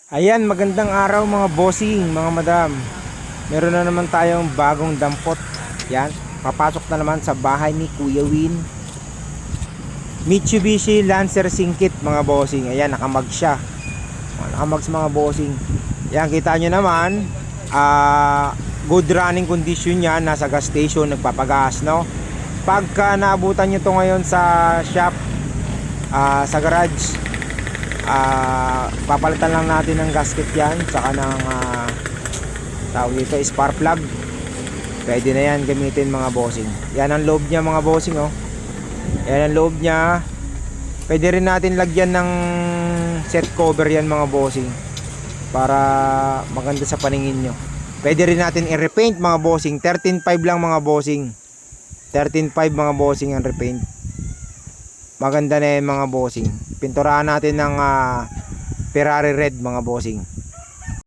Ayan, magandang araw mga bossing, mga madam. Meron na naman tayong bagong dampot. Yan, papasok na naman sa bahay ni Kuya Win. Mitsubishi Lancer Singkit mga bossing. Ayan, nakamag siya. Nakamags mga bossing. Yan, kita nyo naman, good running condition yan. Nasa gas station, nagpapagas, no? Pagka naabutan nyo to ngayon sa shop, sa garage, papalitan lang natin ng gasket yan, saka ng tawag dito, spark plug. Pwede na yan gamitin mga bossing. Yan ang loob niya mga bossing, oh. Yan ang loob niya. Pwede rin natin lagyan ng set cover yan mga bossing, para maganda sa paningin nyo. Pwede rin natin i-repaint mga bossing. 13.5 lang mga bossing. 13.5 mga bossing ang repaint. Maganda na yan mga bossing. Pinturahan natin ng Ferrari red mga bossing.